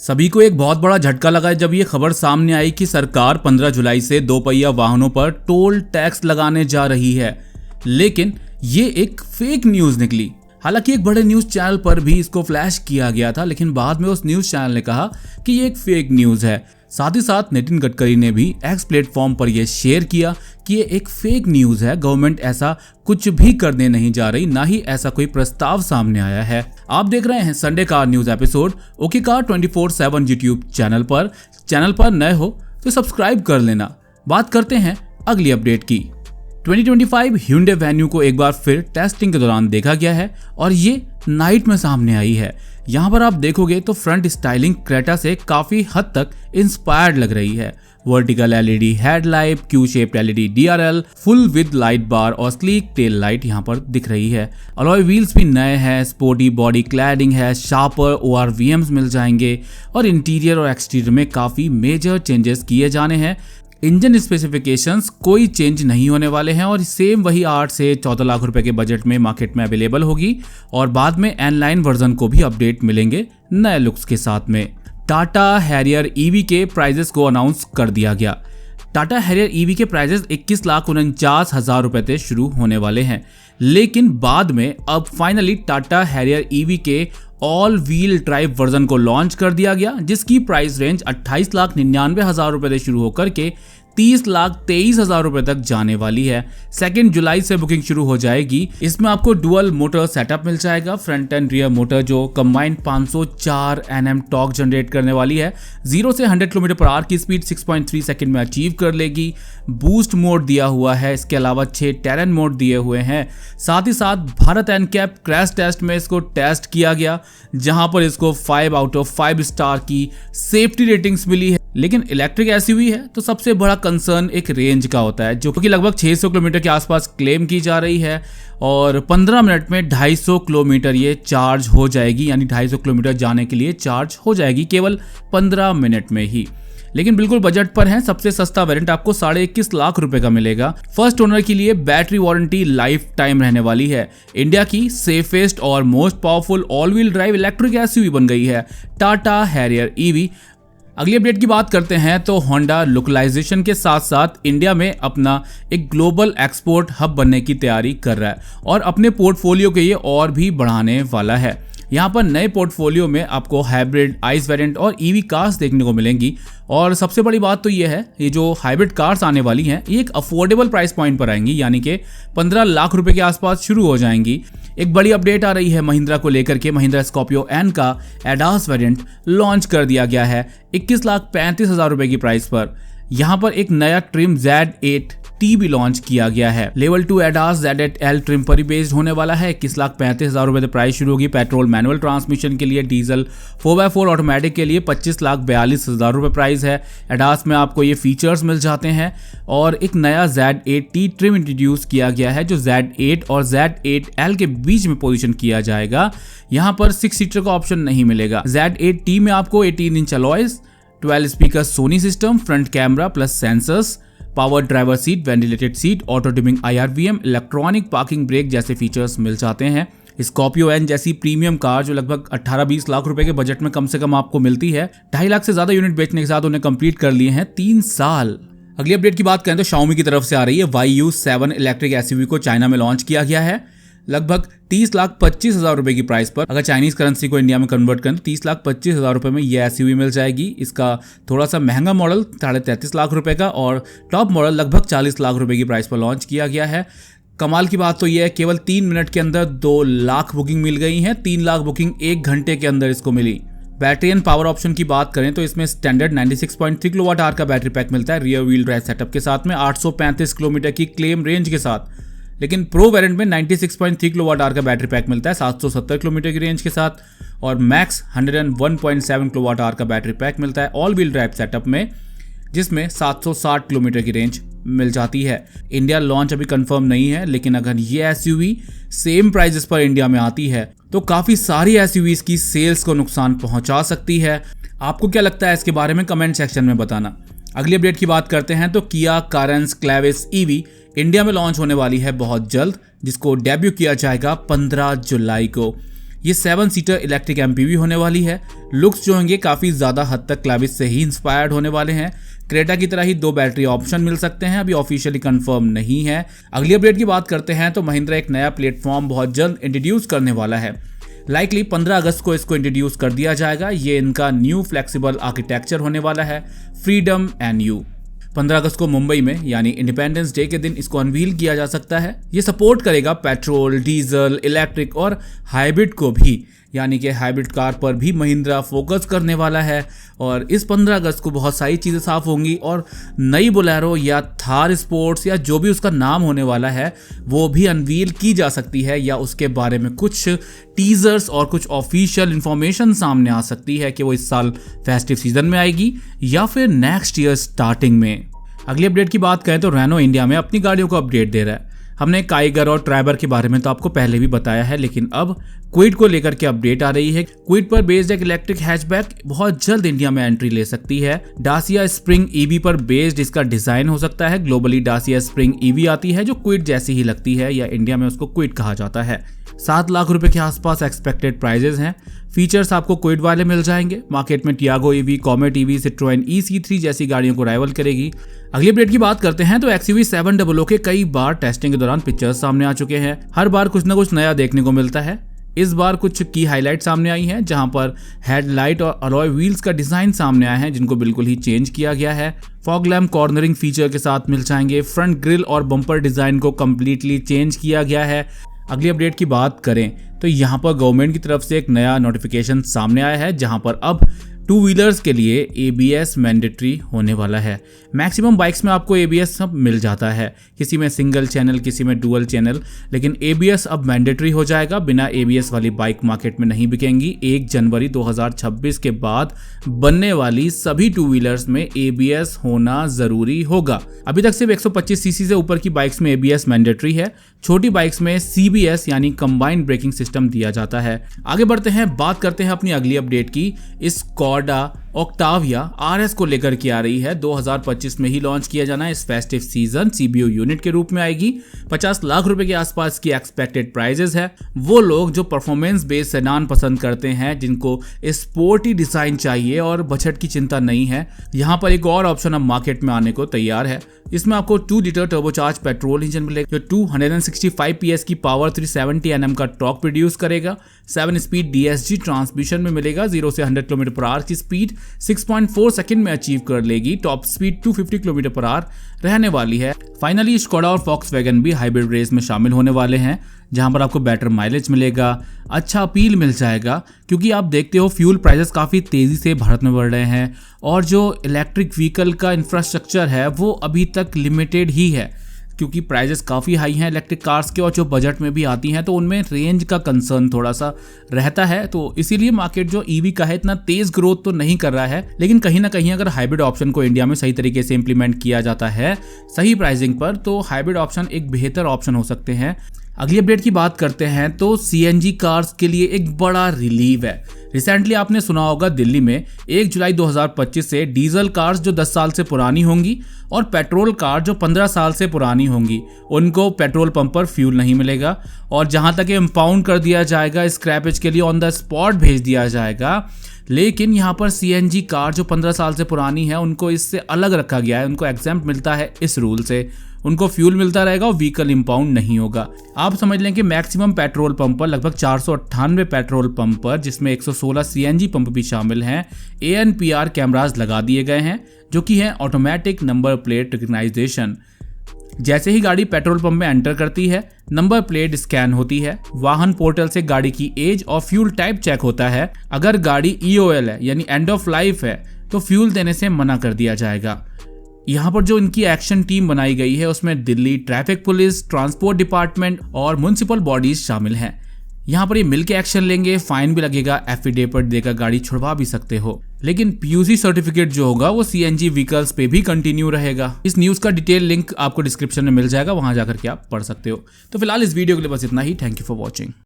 सभी को एक बहुत बड़ा झटका लगा जब ये खबर सामने आई कि सरकार 15 जुलाई से दोपहिया वाहनों पर टोल टैक्स लगाने जा रही है। लेकिन ये एक फेक न्यूज निकली। हालांकि एक बड़े न्यूज चैनल पर भी इसको फ्लैश किया गया था, लेकिन बाद में उस न्यूज चैनल ने कहा कि ये एक फेक न्यूज है। साथ ही साथ नितिन गडकरी ने भी एक्स प्लेटफॉर्म पर यह शेयर किया कि ये एक फेक न्यूज है, गवर्नमेंट ऐसा कुछ भी करने नहीं जा रही, ना ही ऐसा कोई प्रस्ताव सामने आया है। आप देख रहे हैं Sunday car news episode okay car 24/7 YouTube channel पर नए हो तो सब्सक्राइब कर लेना। बात करते हैं अगली अपडेट की। 2025 Hyundai Venue को एक बार फिर टेस्टिंग के दौरान देखा गया है और ये नाइट में सामने आई है। यहाँ पर आप देखोगे तो फ्रंट स्टाइलिंग क्रेटा से काफी हद तक इंस्पायर्ड लग रही है। Vertical LED headlight, Q shaped LED DRL, full width light bar और स्लीक टेल लाइट यहाँ पर दिख रही है। अलॉय व्हील्स भी नए हैं, स्पोर्टी बॉडी क्लैडिंग है, शार्पर ORVMs मिल जाएंगे और इंटीरियर और एक्सटीरियर में काफी मेजर चेंजेस किए जाने हैं। इंजन स्पेसिफिकेशंस कोई चेंज नहीं होने वाले हैं और सेम वही 8 से 14 लाख रुपए के बजट में मार्केट में अवेलेबल होगी और बाद में N-Line वर्जन को भी अपडेट मिलेंगे नए लुक्स के साथ में। टाटा हैरियर EV के प्राइजेस को अनाउंस कर दिया गया। टाटा हैरियर EV के प्राइजेस 21,49,000 रुपए से शुरू होने वाले हैं, लेकिन बाद में अब फाइनली टाटा हैरियर EV के ऑल व्हील ड्राइव वर्जन को लॉन्च कर दिया गया, जिसकी प्राइस रेंज 28,99,000 रुपए से शुरू होकर के 30,23,000 रुपए तक जाने वाली है। 2 जुलाई से बुकिंग शुरू हो जाएगी। इसमें आपको डुअल मोटर सेटअप मिल जाएगा, फ्रंट एंड रियर मोटर जो कंबाइंड 504 Nm टॉर्क जनरेट करने वाली है। 0 से 100 km/h की स्पीड 6.3 सेकंड में अचीव कर लेगी। बूस्ट मोड दिया हुआ है, इसके अलावा 6 टेरेन मोड दिए हुए हैं। साथ ही साथ भारत NCAP क्रैश टेस्ट में इसको टेस्ट किया गया, जहां पर इसको 5 आउट ऑफ 5 स्टार की सेफ्टी रेटिंग्स मिली है। लेकिन इलेक्ट्रिक SUV है तो सबसे बड़ा कंसर्न एक रेंज का होता है, जो कि लगभग 600 किलोमीटर के आसपास क्लेम की जा रही है और 15 मिनट में 250 किलोमीटर ये चार्ज हो जाएगी, यानी 250 किलोमीटर जाने के लिए चार्ज हो जाएगी केवल 15 मिनट में ही। लेकिन बिल्कुल बजट पर है। सबसे सस्ता वेरिएंट आपको 21.5 लाख रुपए का मिलेगा। फर्स्ट ओनर के लिए बैटरी वारंटी लाइफ टाइम रहने वाली है। इंडिया की सेफेस्ट और most powerful all wheel drive electric SUV बन गई है टाटा हैरियर EV। अगली अपडेट की बात करते हैं तो होंडा लोकलाइजेशन के साथ साथ इंडिया में अपना एक ग्लोबल एक्सपोर्ट हब बनने की तैयारी कर रहा है और अपने पोर्टफोलियो के ये और भी बढ़ाने वाला है। यहाँ पर नए पोर्टफोलियो में आपको हाइब्रिड, आइस वेरिएंट और EV कार्स देखने को मिलेंगी और सबसे बड़ी बात तो ये है, ये जो हाइब्रिड कार्स आने वाली हैं ये एक अफोर्डेबल प्राइस पॉइंट पर आएंगी, यानी कि 15 लाख रुपए के आसपास शुरू हो जाएंगी। एक बड़ी अपडेट आ रही है महिंद्रा को लेकर के। महिंद्रा स्कॉर्पियो N का ADAS वेरिएंट लॉन्च कर दिया गया है 21,35,000 रुपए की प्राइस पर। यहाँ पर एक नया ट्रिम Z8T भी लॉन्च किया गया है। लेवल 2 ADAS Z8L ट्रिम पर ही बेस्ड होने वाला है। 21,35,000 रुपए से प्राइस शुरू होगी। पेट्रोल मैनुअल ट्रांसमिशन के लिए, डीजल 4x4 ऑटोमेटिक के लिए 25,42,000 रुपए प्राइस है। ADAS में आपको ये फीचर्स मिल जाते हैं और एक नया Z8T ट्रिम इंट्रोड्यूस किया गया है जो Z8 और Z8L के बीच में पोजीशन किया जाएगा। यहाँ पर 6 सीटर का ऑप्शन नहीं मिलेगा। Z8T में आपको 18 inch alloys, 12 speaker Sony system, front camera plus sensors, power driver seat, ventilated seat, auto dimming IRVM, electronic parking brake जैसे फीचर्स मिल जाते हैं। स्कॉर्पियो N जैसी प्रीमियम कार जो लगभग 18-20 लाख रुपए के बजट में कम से कम आपको मिलती है, 2.5 लाख से ज्यादा यूनिट बेचने के साथ उन्हें कंप्लीट कर लिए हैं 3 साल। अगली अपडेट की बात करें तो Xiaomi की तरफ से आ रही है YU7 इलेक्ट्रिक SUV को चाइना में लॉन्च किया गया है लगभग 30,25,000 रुपए की प्राइस पर। अगर चाइनीज करेंसी को इंडिया में कन्वर्ट करें तो 30,25,000 रुपए में यह SUV मिल जाएगी। इसका थोड़ा सा महंगा मॉडल 33.5 लाख रुपए का और टॉप मॉडल लगभग 40 लाख रुपए की प्राइस पर लॉन्च किया गया है। कमाल की बात तो यह है केवल 3 मिनट के अंदर 2 लाख बुकिंग मिल गई है। 3 लाख बुकिंग 1 घंटे के अंदर इसको मिली। बैटरी एंड पावर ऑप्शन की बात करें तो इसमें स्टैंडर्ड 96.3 kWh का बैटरी पैक मिलता है रियर व्हील ड्राइव सेटअप के साथ में 835 किलोमीटर की क्लेम रेंज के साथ। लेकिन प्रो वेरिएंट में 96.3 kWh का बैटरी पैक मिलता है 770 किलोमीटर की रेंज के साथ और मैक्स 101.7 kWh का बैटरी पैक मिलता है ऑल व्हील ड्राइव सेटअप में, जिसमें 760 किलोमीटर की रेंज मिल जाती है। इंडिया लॉन्च अभी कंफर्म नहीं है, लेकिन अगर ये SUV सेम प्राइसेस पर इंडिया में आती है तो काफी सारी SUVs की सेल्स को नुकसान पहुंचा सकती है। आपको क्या लगता है इसके बारे में कमेंट सेक्शन में बताना। अगली अपडेट की बात करते हैं तो किया कारेंस क्लेविस EV इंडिया में लॉन्च होने वाली है बहुत जल्द, जिसको डेब्यू किया जाएगा 15 जुलाई को। ये 7 सीटर इलेक्ट्रिक एमपीवी होने वाली है। लुक्स जो होंगे काफी ज्यादा हद तक क्लाविस से ही इंस्पायर्ड होने वाले हैं। क्रेटा की तरह ही 2 बैटरी ऑप्शन मिल सकते हैं, अभी ऑफिशियली कंफर्म नहीं है। अगली अपडेट की बात करते हैं तो महिंद्रा एक नया प्लेटफॉर्म बहुत जल्द इंट्रोड्यूस करने वाला है। लाइकली 15 अगस्त को इसको इंट्रोड्यूस कर दिया जाएगा। ये इनका न्यू फ्लेक्सिबल आर्किटेक्चर होने वाला है, फ्रीडम NU। 15 अगस्त को मुंबई में यानी इंडिपेंडेंस डे के दिन इसको अनवील किया जा सकता है। ये सपोर्ट करेगा पेट्रोल, डीजल, इलेक्ट्रिक और हाइब्रिड को भी, यानी कि हाइब्रिड कार पर भी महिंद्रा फोकस करने वाला है। और इस 15 अगस्त को बहुत सारी चीज़ें साफ होंगी और नई बोलेरो या थार स्पोर्ट्स या जो भी उसका नाम होने वाला है वो भी अनवील की जा सकती है, या उसके बारे में कुछ टीजर्स और कुछ ऑफिशियल इंफॉर्मेशन सामने आ सकती है कि वो इस साल फेस्टिव सीजन में आएगी या फिर नेक्स्ट ईयर स्टार्टिंग में। अगली अपडेट की बात करें तो रेनो इंडिया में अपनी गाड़ियों को अपडेट दे रहा है। हमने काइगर और ट्राइबर के बारे में तो आपको पहले भी बताया है, लेकिन अब क्विड को लेकर के अपडेट आ रही है। क्विड पर बेस्ड एक इलेक्ट्रिक हैचबैक बहुत जल्द इंडिया में एंट्री ले सकती है। डासिया स्प्रिंग EV पर बेस्ड इसका डिजाइन हो सकता है। ग्लोबली डासिया स्प्रिंग EV आती है जो क्विड जैसी ही लगती है, या इंडिया में उसको क्विड कहा जाता है। 7 लाख रुपए के आसपास एक्सपेक्टेड प्राइजेस हैं। फीचर्स आपको क्विड वाले मिल जाएंगे। मार्केट में Tiago EV, comet EV, Citroen EC3 जैसी गाड़ियों को राइवल करेगी। अगली अपडेट की बात करते हैं तो XUV 700 के कई बार टेस्टिंग के दौरान पिक्चर्स सामने आ चुके हैं। हर बार कुछ ना कुछ नया देखने को मिलता है। इस बार कुछ की हाईलाइट सामने आई हैं, जहां पर हेडलाइट और अलॉय व्हील्स का डिजाइन सामने आया है जिनको बिल्कुल ही चेंज किया गया है। फॉग लैम्प कॉर्नरिंग फीचर के साथ मिल जाएंगे। फ्रंट ग्रिल और बम्पर डिजाइन को कंप्लीटली चेंज किया गया है। अगली अपडेट की बात करें तो यहाँ पर गवर्नमेंट की तरफ से एक नया नोटिफिकेशन सामने आया है, जहां पर अब 2 व्हीलर्स के लिए ABS मैंडेटरी होने वाला है। मैक्सिमम बाइक्स में आपको ABS सब मिल जाता है, किसी में सिंगल चैनल, किसी में डुअल चैनल, लेकिन ABS अब मैंडेटरी हो जाएगा। बिना ABS वाली बाइक मार्केट में नहीं बिकेंगी। 1 जनवरी 2026 के बाद बनने वाली सभी 2 व्हीलर्स में ABS होना जरूरी होगा। अभी तक सिर्फ 125 सीसी से ऊपर की बाइक्स में ABS मैंडेटरी है। छोटी बाइक्स में CBS यानी कंबाइंड ब्रेकिंग सिस्टम दिया जाता है। आगे बढ़ते हैं, बात करते हैं अपनी अगली अपडेट की। इस स्कोडा ऑक्टाविया RS को लेकर के आ रही है। 2025 में ही लॉन्च किया जाना है। इस फेस्टिव सीजन CBO यूनिट के रूप में आएगी। 50 लाख रुपए के आसपास की एक्सपेक्टेड प्राइजेस है। वो लोग जो परफॉर्मेंस बेस्ड सेडान पसंद करते हैं, जिनको स्पोर्टी डिजाइन चाहिए और बजट की चिंता नहीं है, यहाँ पर एक और ऑप्शन अब मार्केट में आने को तैयार है। इसमें आपको 2 लीटर टर्बोचार्ज पेट्रोल इंजन मिलेगा जो 265 PS की पावर, 370 Nm का टॉर्क प्रोड्यूस करेगा। 7 स्पीड DSG ट्रांसमिशन में मिलेगा। 0 से 100 km/h की स्पीड 6.4 सेकंड में अचीव कर लेगी। टॉप स्पीड 250 km/h रहने वाली है। फाइनली स्कोडा और फॉक्सवैगन भी हाइब्रिड रेस में शामिल होने वाले हैं, जहां पर आपको बेटर माइलेज मिलेगा, अच्छा अपील मिल जाएगा, क्योंकि आप देखते हो फ्यूल प्राइसेस काफ़ी तेज़ी से भारत में बढ़ रहे हैं और जो इलेक्ट्रिक व्हीकल का इंफ्रास्ट्रक्चर है वो अभी तक लिमिटेड ही है, क्योंकि प्राइजेस काफ़ी हाई हैं इलेक्ट्रिक कार्स के और जो बजट में भी आती हैं तो उनमें रेंज का कंसर्न थोड़ा सा रहता है। तो इसीलिए मार्केट जो EV का है इतना तेज़ ग्रोथ तो नहीं कर रहा है, लेकिन कहीं ना कहीं अगर हाइब्रिड ऑप्शन को इंडिया में सही तरीके से इंप्लीमेंट किया जाता है सही प्राइसिंग पर, तो हाइब्रिड ऑप्शन एक बेहतर ऑप्शन हो सकते हैं। अगली अपडेट की बात करते हैं तो CNG कार्स के लिए एक बड़ा रिलीव है। रिसेंटली आपने सुना होगा दिल्ली में 1 जुलाई 2025 से डीजल कार्स जो 10 साल से पुरानी होंगी और पेट्रोल कार जो 15 साल से पुरानी होंगी उनको पेट्रोल पंप पर फ्यूल नहीं मिलेगा, और जहां तक इम्पाउंड कर दिया जाएगा, स्क्रैपेज के लिए ऑन द स्पॉट भेज दिया जाएगा। लेकिन यहाँ पर CNG कार जो 15 साल से पुरानी है उनको इससे अलग रखा गया है, उनको एग्जैम्प्ट मिलता है इस रूल से। उनको फ्यूल मिलता रहेगा और व्हीकल इंपाउंड नहीं होगा। आप समझ लें कि मैक्सिमम पेट्रोल पंप पर लगभग 498 पेट्रोल पंप पर, जिसमें 116 CNG पंप भी शामिल हैं, ANPR कैमरास लगा दिए गए हैं, जो कि है ऑटोमेटिक नंबर प्लेट रिकग्नाइजेशन। जैसे ही गाड़ी पेट्रोल पंप में एंटर करती है, नंबर प्लेट स्कैन होती है, वाहन पोर्टल से गाड़ी की एज और फ्यूल टाइप चेक होता है। अगर गाड़ी EOL है यानी एंड ऑफ लाइफ है तो फ्यूल देने से मना कर दिया जाएगा। यहाँ पर जो इनकी एक्शन टीम बनाई गई है उसमें Delhi traffic police, transport department और म्युनिसिपल बॉडीज शामिल हैं। यहाँ पर ये मिलकर एक्शन लेंगे, फाइन भी लगेगा, एफिडेविट देकर गाड़ी छुड़वा भी सकते हो। लेकिन PUC सर्टिफिकेट जो होगा वो CNG व्हीकल्स पे भी कंटिन्यू रहेगा। इस न्यूज़ का डिटेल लिंक आपको डिस्क्रिप्शन में मिल जाएगा, वहां जाकर के आप पढ़ सकते हो। तो फिलहाल इस वीडियो के लिए बस इतना ही। Thank you for watching.